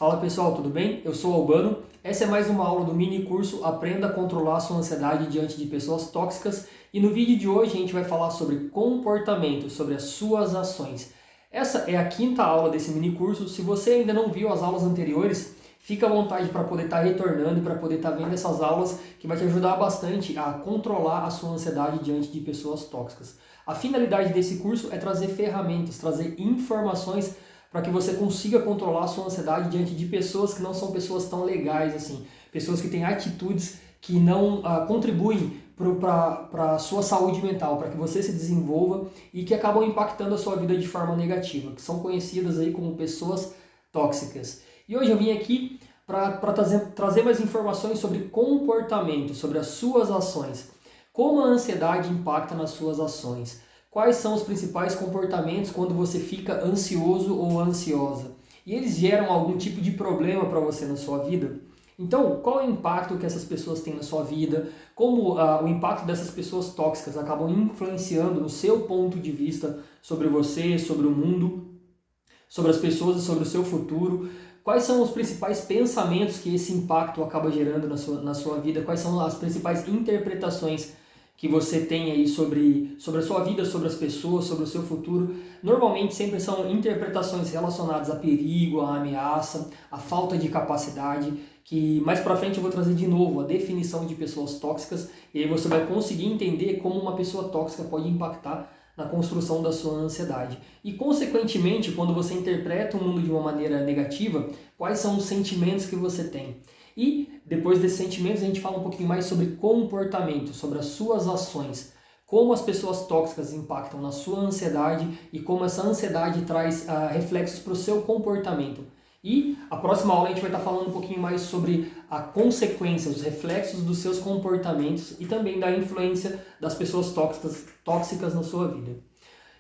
Fala pessoal, tudo bem? Eu sou o Albano. Essa é mais uma aula do mini curso Aprenda a controlar sua ansiedade diante de pessoas tóxicas e no vídeo de hoje a gente vai falar sobre comportamento, sobre as suas ações. Essa é a quinta aula desse mini curso. Se você ainda não viu as aulas anteriores, fica à vontade para poder estar retornando e para poder estar vendo essas aulas que vai te ajudar bastante a controlar a sua ansiedade diante de pessoas tóxicas. A finalidade desse curso é trazer ferramentas, trazer informações para que você consiga controlar a sua ansiedade diante de pessoas que não são pessoas tão legais assim, pessoas que têm atitudes que não contribuem para a sua saúde mental, para que você se desenvolva e que acabam impactando a sua vida de forma negativa, que são conhecidas aí como pessoas tóxicas. E hoje eu vim aqui para trazer mais informações sobre comportamento, sobre as suas ações, como a ansiedade impacta nas suas ações. Quais são os principais comportamentos quando você fica ansioso ou ansiosa? E eles geram algum tipo de problema para você na sua vida? Então, qual é o impacto que essas pessoas têm na sua vida? Como o impacto dessas pessoas tóxicas acabam influenciando no seu ponto de vista sobre você, sobre o mundo, sobre as pessoas e sobre o seu futuro? Quais são os principais pensamentos que esse impacto acaba gerando na sua vida? Quais são as principais interpretações que você tem aí sobre a sua vida, sobre as pessoas, sobre o seu futuro? Normalmente sempre são interpretações relacionadas a perigo, a ameaça, a falta de capacidade, que mais pra frente eu vou trazer de novo a definição de pessoas tóxicas, e aí você vai conseguir entender como uma pessoa tóxica pode impactar na construção da sua ansiedade. E, consequentemente, quando você interpreta o mundo de uma maneira negativa, quais são os sentimentos que você tem? E, depois desses sentimentos, a gente fala um pouquinho mais sobre comportamento, sobre as suas ações, como as pessoas tóxicas impactam na sua ansiedade e como essa ansiedade traz reflexos para o seu comportamento. E a próxima aula a gente vai estar falando um pouquinho mais sobre a consequência, os reflexos dos seus comportamentos e também da influência das pessoas tóxicas na sua vida.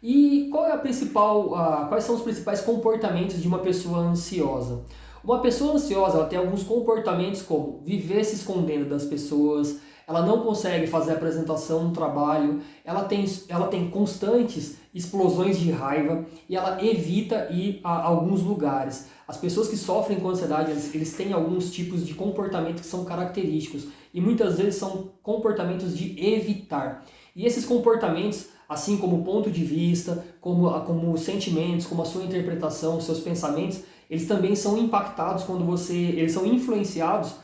E quais são os principais comportamentos de uma pessoa ansiosa? Uma pessoa ansiosa ela tem alguns comportamentos como viver se escondendo das pessoas, ela não consegue fazer apresentação no trabalho, ela tem constantes explosões de raiva e ela evita ir a alguns lugares. As pessoas que sofrem com ansiedade, eles têm alguns tipos de comportamento que são característicos e muitas vezes são comportamentos de evitar. E esses comportamentos, assim como ponto de vista, como sentimentos, como a sua interpretação, os seus pensamentos, eles também são impactados eles são influenciados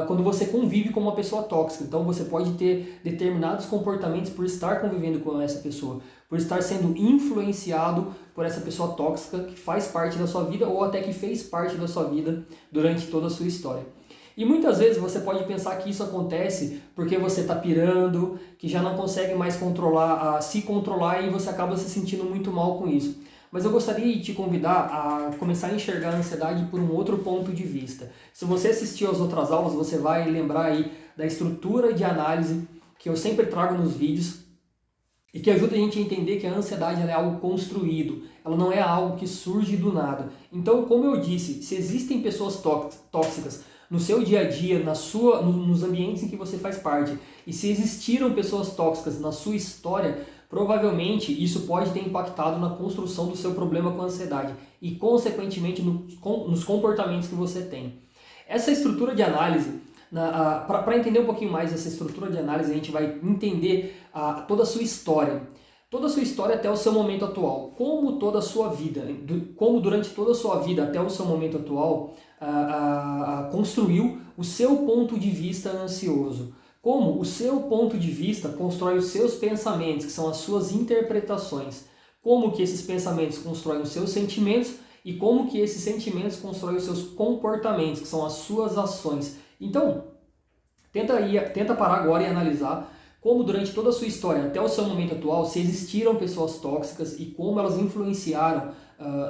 quando você convive com uma pessoa tóxica. Então você pode ter determinados comportamentos por estar convivendo com essa pessoa, por estar sendo influenciado por essa pessoa tóxica que faz parte da sua vida ou até que fez parte da sua vida durante toda a sua história. E muitas vezes você pode pensar que isso acontece porque você está pirando, que já não consegue mais se controlar e você acaba se sentindo muito mal com isso. Mas eu gostaria de te convidar a começar a enxergar a ansiedade por um outro ponto de vista. Se você assistiu às outras aulas, você vai lembrar aí da estrutura de análise que eu sempre trago nos vídeos e que ajuda a gente a entender que a ansiedade ela é algo construído, ela não é algo que surge do nada. Então, como eu disse, se existem pessoas tóxicas no seu dia a dia, nos ambientes em que você faz parte, e se existiram pessoas tóxicas na sua história, provavelmente isso pode ter impactado na construção do seu problema com a ansiedade e, consequentemente, nos comportamentos que você tem. Essa estrutura de análise, para entender um pouquinho mais essa estrutura de análise, a gente vai entender toda a sua história. Toda a sua história até o seu momento atual. Como toda a sua vida, como durante toda a sua vida até o seu momento atual, construiu o seu ponto de vista ansioso. Como o seu ponto de vista constrói os seus pensamentos, que são as suas interpretações. Como que esses pensamentos constroem os seus sentimentos e como que esses sentimentos constroem os seus comportamentos, que são as suas ações. Então, tenta parar agora e analisar como durante toda a sua história, até o seu momento atual, se existiram pessoas tóxicas e como elas influenciaram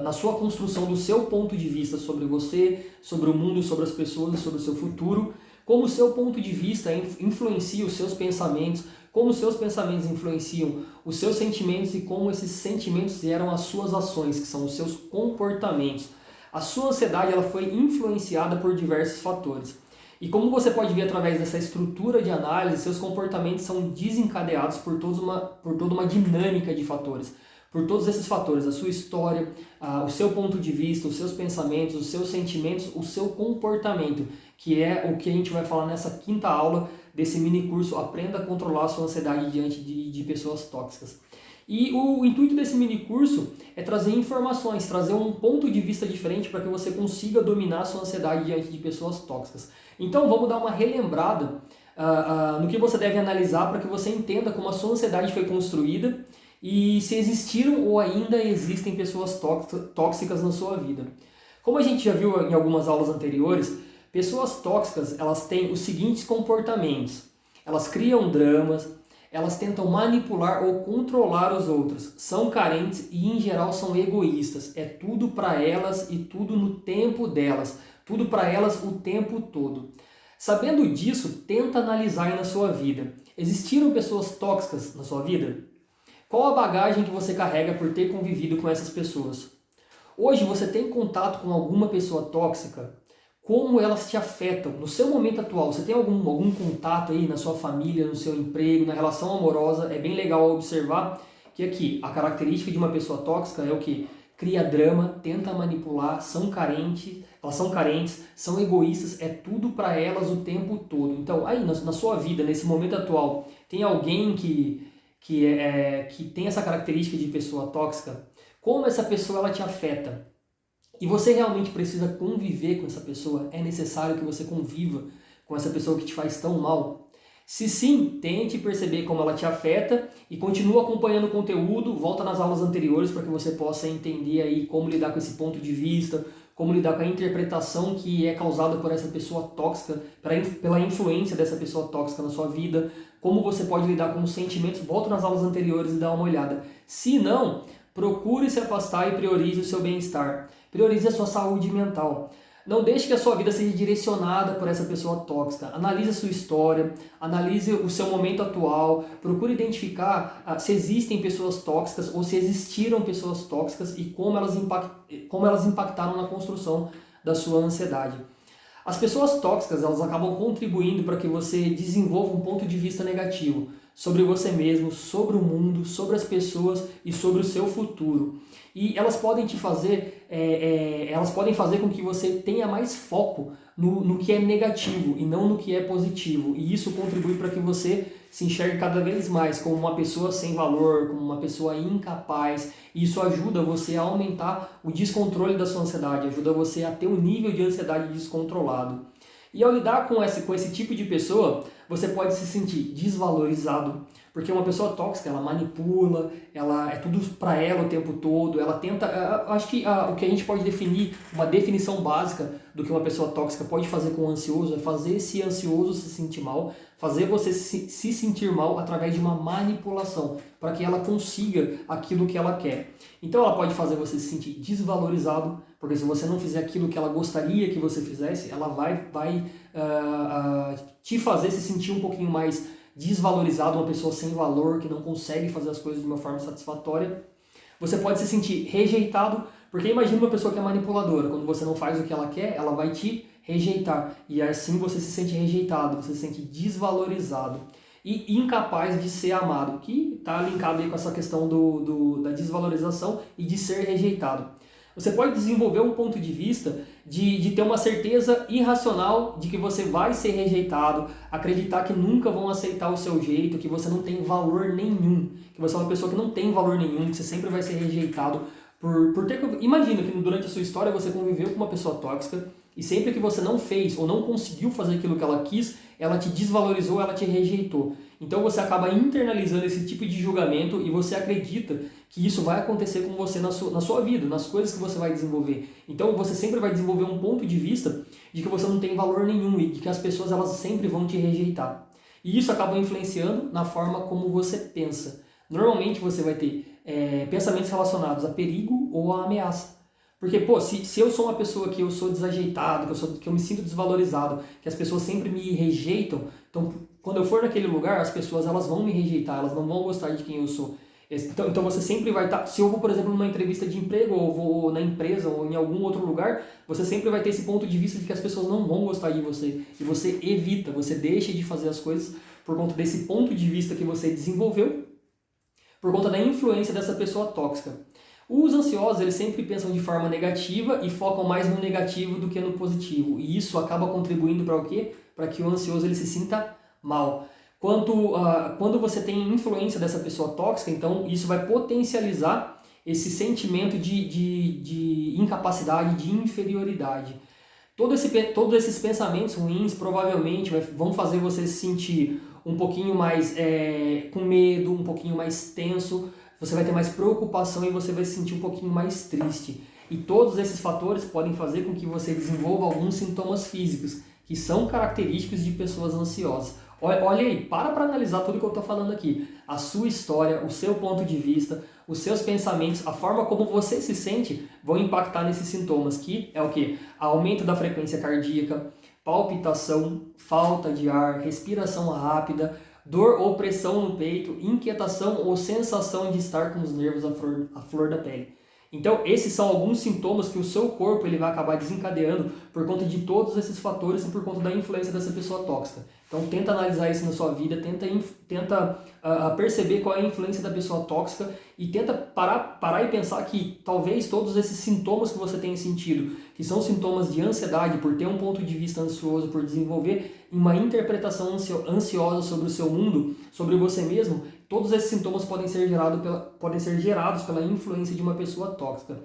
na sua construção do seu ponto de vista sobre você, sobre o mundo, sobre as pessoas e sobre o seu futuro. Como o seu ponto de vista influencia os seus pensamentos, como os seus pensamentos influenciam os seus sentimentos e como esses sentimentos geram as suas ações, que são os seus comportamentos. A sua ansiedade ela foi influenciada por diversos fatores. E como você pode ver através dessa estrutura de análise, seus comportamentos são desencadeados por toda uma dinâmica de fatores. por todos esses fatores, a sua história, o seu ponto de vista, os seus pensamentos, os seus sentimentos, o seu comportamento, que é o que a gente vai falar nessa quinta aula desse mini curso Aprenda a Controlar a Sua Ansiedade Diante de Pessoas Tóxicas. E o intuito desse mini curso é trazer informações, trazer um ponto de vista diferente para que você consiga dominar a sua ansiedade diante de pessoas tóxicas. Então vamos dar uma relembrada no que você deve analisar para que você entenda como a sua ansiedade foi construída e se existiram ou ainda existem pessoas tóxicas na sua vida. Como a gente já viu em algumas aulas anteriores, pessoas tóxicas elas têm os seguintes comportamentos. Elas criam dramas, elas tentam manipular ou controlar os outros, são carentes e em geral são egoístas. É tudo para elas e tudo no tempo delas, tudo para elas o tempo todo. Sabendo disso, tenta analisar aí na sua vida. Existiram pessoas tóxicas na sua vida? Qual a bagagem que você carrega por ter convivido com essas pessoas? Hoje você tem contato com alguma pessoa tóxica? Como elas te afetam no seu momento atual? Você tem algum contato aí na sua família, no seu emprego, na relação amorosa? É bem legal observar que aqui a característica de uma pessoa tóxica é o que? Cria drama, tenta manipular, são carentes, são egoístas, é tudo para elas o tempo todo. Então aí na sua vida, nesse momento atual, tem alguém que tem essa característica de pessoa tóxica? Como essa pessoa ela te afeta? E você realmente precisa conviver com essa pessoa? É necessário que você conviva com essa pessoa que te faz tão mal? Se sim, tente perceber como ela te afeta e continue acompanhando o conteúdo, volta nas aulas anteriores para que você possa entender aí como lidar com esse ponto de vista, como lidar com a interpretação que é causada por essa pessoa tóxica, pela influência dessa pessoa tóxica na sua vida, como você pode lidar com os sentimentos, volta nas aulas anteriores e dá uma olhada. Se não, procure se afastar e priorize o seu bem-estar. Priorize a sua saúde mental. Não deixe que a sua vida seja direcionada por essa pessoa tóxica. Analise a sua história, analise o seu momento atual, procure identificar se existem pessoas tóxicas ou se existiram pessoas tóxicas e como elas impactaram na construção da sua ansiedade. As pessoas tóxicas elas acabam contribuindo para que você desenvolva um ponto de vista negativo sobre você mesmo, sobre o mundo, sobre as pessoas e sobre o seu futuro. E elas podem te fazer, elas podem fazer com que você tenha mais foco no que é negativo e não no que é positivo. E isso contribui para que você se enxergue cada vez mais como uma pessoa sem valor, como uma pessoa incapaz. E isso ajuda você a aumentar o descontrole da sua ansiedade, ajuda você a ter um nível de ansiedade descontrolado. E ao lidar com esse tipo de pessoa, você pode se sentir desvalorizado, porque uma pessoa tóxica, ela manipula, ela é tudo para ela o tempo todo, ela tenta... Acho que o que a gente pode definir, uma definição básica do que uma pessoa tóxica pode fazer com o ansioso, é fazer esse ansioso se sentir mal, fazer você se sentir mal através de uma manipulação, para que ela consiga aquilo que ela quer. Então ela pode fazer você se sentir desvalorizado, porque se você não fizer aquilo que ela gostaria que você fizesse, ela vai te fazer se sentir um pouquinho mais desvalorizado, uma pessoa sem valor, que não consegue fazer as coisas de uma forma satisfatória. Você pode se sentir rejeitado, porque imagina uma pessoa que é manipuladora, quando você não faz o que ela quer, ela vai te rejeitar. E assim você se sente rejeitado, você se sente desvalorizado. E incapaz de ser amado, que está linkado aí com essa questão da desvalorização e de ser rejeitado. Você pode desenvolver um ponto de vista de ter uma certeza irracional de que você vai ser rejeitado, acreditar que nunca vão aceitar o seu jeito, que você não tem valor nenhum, que você é uma pessoa que não tem valor nenhum, que você sempre vai ser rejeitado por ter... Imagina que durante a sua história você conviveu com uma pessoa tóxica e sempre que você não fez ou não conseguiu fazer aquilo que ela quis, ela te desvalorizou, ela te rejeitou. Então você acaba internalizando esse tipo de julgamento e você acredita que isso vai acontecer com você na sua vida, nas coisas que você vai desenvolver. Então você sempre vai desenvolver um ponto de vista de que você não tem valor nenhum e de que as pessoas elas sempre vão te rejeitar. E isso acaba influenciando na forma como você pensa. Normalmente você vai ter pensamentos relacionados a perigo ou a ameaça. Porque, se eu sou uma pessoa que eu sou desajeitado, que eu me sinto desvalorizado, que as pessoas sempre me rejeitam, então quando eu for naquele lugar, as pessoas elas vão me rejeitar, elas não vão gostar de quem eu sou. Então você sempre vai estar... Se eu vou, por exemplo, numa entrevista de emprego, ou vou na empresa, ou em algum outro lugar, você sempre vai ter esse ponto de vista de que as pessoas não vão gostar de você. E você evita, você deixa de fazer as coisas por conta desse ponto de vista que você desenvolveu, por conta da influência dessa pessoa tóxica. Os ansiosos, eles sempre pensam de forma negativa e focam mais no negativo do que no positivo. E isso acaba contribuindo para o quê? Para que o ansioso ele se sinta mal. Quando você tem influência dessa pessoa tóxica, então isso vai potencializar esse sentimento de incapacidade, de inferioridade. Todos esses pensamentos ruins provavelmente vão fazer você se sentir um pouquinho mais com medo, um pouquinho mais tenso, você vai ter mais preocupação e você vai se sentir um pouquinho mais triste. E todos esses fatores podem fazer com que você desenvolva alguns sintomas físicos, que são característicos de pessoas ansiosas. Olha aí, para analisar tudo que eu estou falando aqui. A sua história, o seu ponto de vista, os seus pensamentos, a forma como você se sente vão impactar nesses sintomas, que é o quê? Aumento da frequência cardíaca, palpitação, falta de ar, respiração rápida, dor ou pressão no peito, inquietação ou sensação de estar com os nervos à flor da pele. Então, esses são alguns sintomas que o seu corpo ele vai acabar desencadeando por conta de todos esses fatores e por conta da influência dessa pessoa tóxica. Então, tenta analisar isso na sua vida, tenta perceber qual é a influência da pessoa tóxica e tenta parar e pensar que talvez todos esses sintomas que você tenha sentido, que são sintomas de ansiedade, por ter um ponto de vista ansioso, por desenvolver uma interpretação ansiosa sobre o seu mundo, sobre você mesmo, todos esses sintomas podem ser gerados pela influência de uma pessoa tóxica.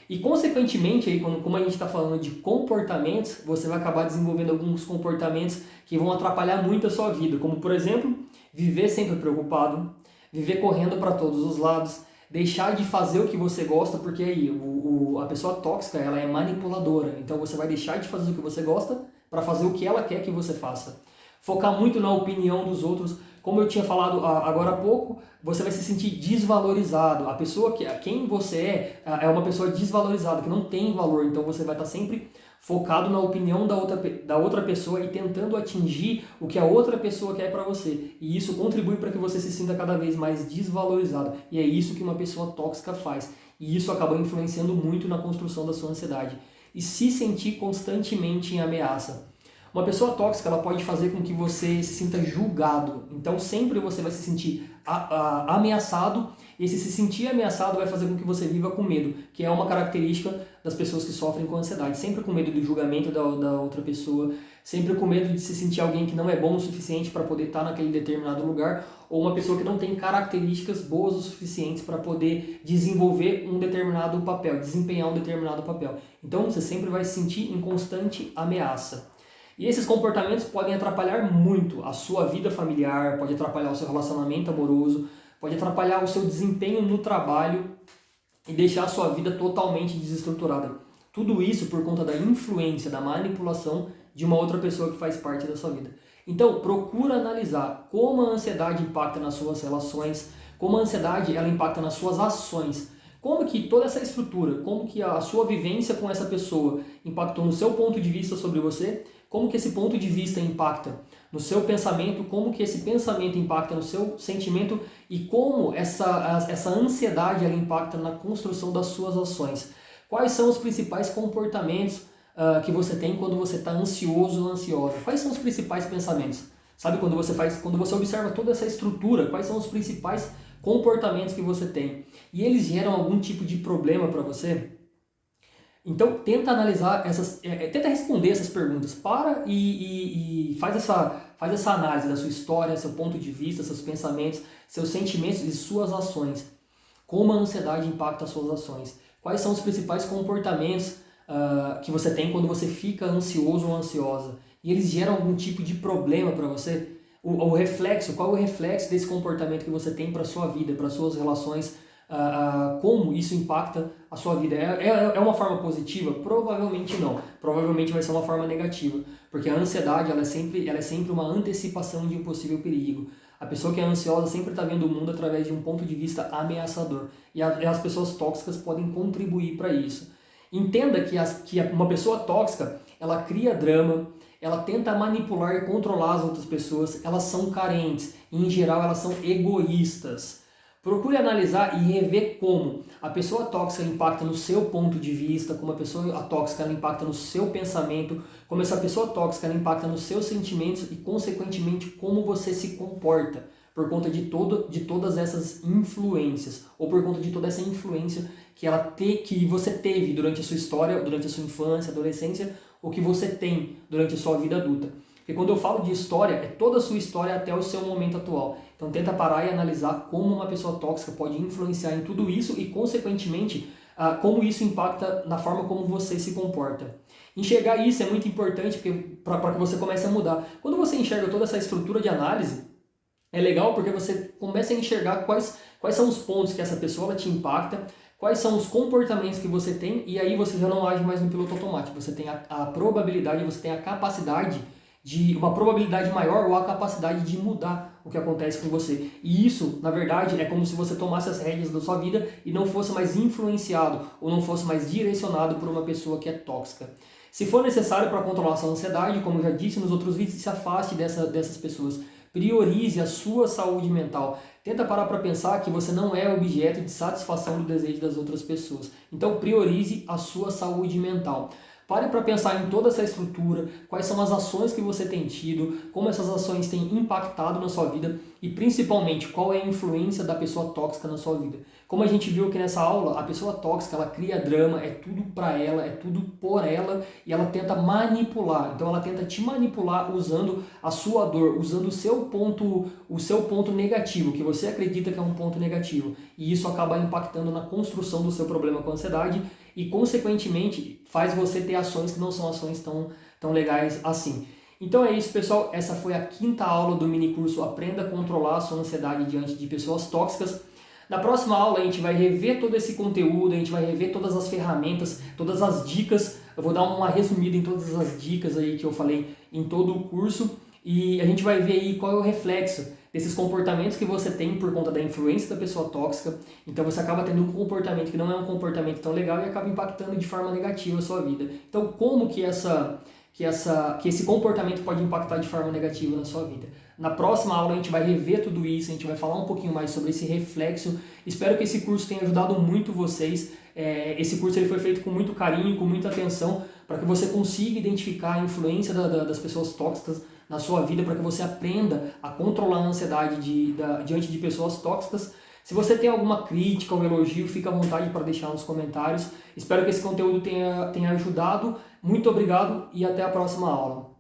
E, consequentemente, aí, como a gente está falando de comportamentos, você vai acabar desenvolvendo alguns comportamentos que vão atrapalhar muito a sua vida, como, por exemplo, viver sempre preocupado, viver correndo para todos os lados, deixar de fazer o que você gosta, porque aí a pessoa tóxica ela é manipuladora, então você vai deixar de fazer o que você gosta para fazer o que ela quer que você faça. Focar muito na opinião dos outros. Como eu tinha falado agora há pouco, você vai se sentir desvalorizado. A pessoa quem você é uma pessoa desvalorizada, que não tem valor. Então você vai estar sempre focado na opinião da outra pessoa e tentando atingir o que a outra pessoa quer para você. E isso contribui para que você se sinta cada vez mais desvalorizado. E é isso que uma pessoa tóxica faz. E isso acaba influenciando muito na construção da sua ansiedade. E se sentir constantemente em ameaça. Uma pessoa tóxica ela pode fazer com que você se sinta julgado. Então sempre você vai se sentir ameaçado. E esse se sentir ameaçado vai fazer com que você viva com medo, que é uma característica das pessoas que sofrem com ansiedade. Sempre com medo do julgamento da outra pessoa, sempre com medo de se sentir alguém que não é bom o suficiente para poder estar naquele determinado lugar, ou uma pessoa que não tem características boas o suficiente para poder desenvolver um determinado papel, desempenhar um determinado papel. Então você sempre vai se sentir em constante ameaça. E esses comportamentos podem atrapalhar muito a sua vida familiar, pode atrapalhar o seu relacionamento amoroso, pode atrapalhar o seu desempenho no trabalho e deixar a sua vida totalmente desestruturada. Tudo isso por conta da influência, da manipulação de uma outra pessoa que faz parte da sua vida. Então, procura analisar como a ansiedade impacta nas suas relações, como a ansiedade ela impacta nas suas ações. Como que toda essa estrutura, como que a sua vivência com essa pessoa impactou no seu ponto de vista sobre você, como que esse ponto de vista impacta no seu pensamento, como que esse pensamento impacta no seu sentimento e como essa ansiedade ela impacta na construção das suas ações. Quais são os principais comportamentos que você tem quando você está ansioso ou ansiosa? Quais são os principais pensamentos? Sabe, quando você observa toda essa estrutura, quais são os principais comportamentos que você tem? E eles geram algum tipo de problema para você? Então, tenta analisar tenta responder essas perguntas. Para e faz essa análise da sua história, seu ponto de vista, seus pensamentos, seus sentimentos e suas ações. Como a ansiedade impacta as suas ações? Quais são os principais comportamentos que você tem quando você fica ansioso ou ansiosa? E eles geram algum tipo de problema para você? Qual é o reflexo desse comportamento que você tem para a sua vida, para as suas relações? Como isso impacta a sua vida. É uma forma positiva? Provavelmente não. Provavelmente vai ser uma forma negativa, porque a ansiedade ela é sempre uma antecipação de um possível perigo. A pessoa que é ansiosa sempre está vendo o mundo através de um ponto de vista ameaçador. E as pessoas tóxicas podem contribuir para isso. Entenda que uma pessoa tóxica, ela cria drama, ela tenta manipular e controlar as outras pessoas, elas são carentes, e em geral elas são egoístas. Procure analisar e rever como a pessoa tóxica impacta no seu ponto de vista, como a pessoa tóxica ela impacta no seu pensamento, como essa pessoa tóxica ela impacta nos seus sentimentos e, consequentemente, como você se comporta. por conta de todas essas influências, ou por conta de toda essa influência que você teve durante a sua história, durante a sua infância, adolescência, ou que você tem durante a sua vida adulta. Porque quando eu falo de história, é toda a sua história até o seu momento atual. Então tenta parar e analisar como uma pessoa tóxica pode influenciar em tudo isso e, consequentemente, como isso impacta na forma como você se comporta. Enxergar isso é muito importante para que você comece a mudar. Quando você enxerga toda essa estrutura de análise, é legal porque você começa a enxergar quais são os pontos que essa pessoa te impacta, quais são os comportamentos que você tem, e aí você já não age mais no piloto automático. Você tem a probabilidade, você tem a capacidade de uma probabilidade maior ou a capacidade de mudar o que acontece com você. E isso, na verdade, é como se você tomasse as rédeas da sua vida e não fosse mais influenciado ou não fosse mais direcionado por uma pessoa que é tóxica. Se for necessário para controlar a sua ansiedade, como eu já disse nos outros vídeos, se afaste dessas pessoas. Priorize a sua saúde mental. Tenta parar para pensar que você não é objeto de satisfação do desejo das outras pessoas. Então priorize a sua saúde mental. Pare para pensar em toda essa estrutura, quais são as ações que você tem tido, como essas ações têm impactado na sua vida e principalmente qual é a influência da pessoa tóxica na sua vida. Como a gente viu aqui nessa aula, a pessoa tóxica ela cria drama, é tudo para ela, é tudo por ela e ela tenta manipular. Então ela tenta te manipular usando a sua dor, usando o seu ponto negativo, que você acredita que é um ponto negativo. E isso acaba impactando na construção do seu problema com ansiedade e, consequentemente, faz você ter ações que não são ações tão legais assim. Então é isso, pessoal. Essa foi a 5ª aula do mini curso Aprenda a Controlar a Sua Ansiedade Diante de Pessoas Tóxicas. Na próxima aula a gente vai rever todo esse conteúdo, a gente vai rever todas as ferramentas, todas as dicas. Eu vou dar uma resumida em todas as dicas aí que eu falei em todo o curso e a gente vai ver aí qual é o reflexo desses comportamentos que você tem por conta da influência da pessoa tóxica. Então você acaba tendo um comportamento que não é um comportamento tão legal e acaba impactando de forma negativa a sua vida. Então como que esse comportamento pode impactar de forma negativa na sua vida? Na próxima aula a gente vai rever tudo isso, a gente vai falar um pouquinho mais sobre esse reflexo. Espero que esse curso tenha ajudado muito vocês. Esse curso ele foi feito com muito carinho, com muita atenção, para que você consiga identificar a influência das pessoas tóxicas na sua vida, para que você aprenda a controlar a ansiedade diante de pessoas tóxicas. Se você tem alguma crítica ou elogio, fica à vontade para deixar nos comentários. Espero que esse conteúdo tenha ajudado. Muito obrigado e até a próxima aula.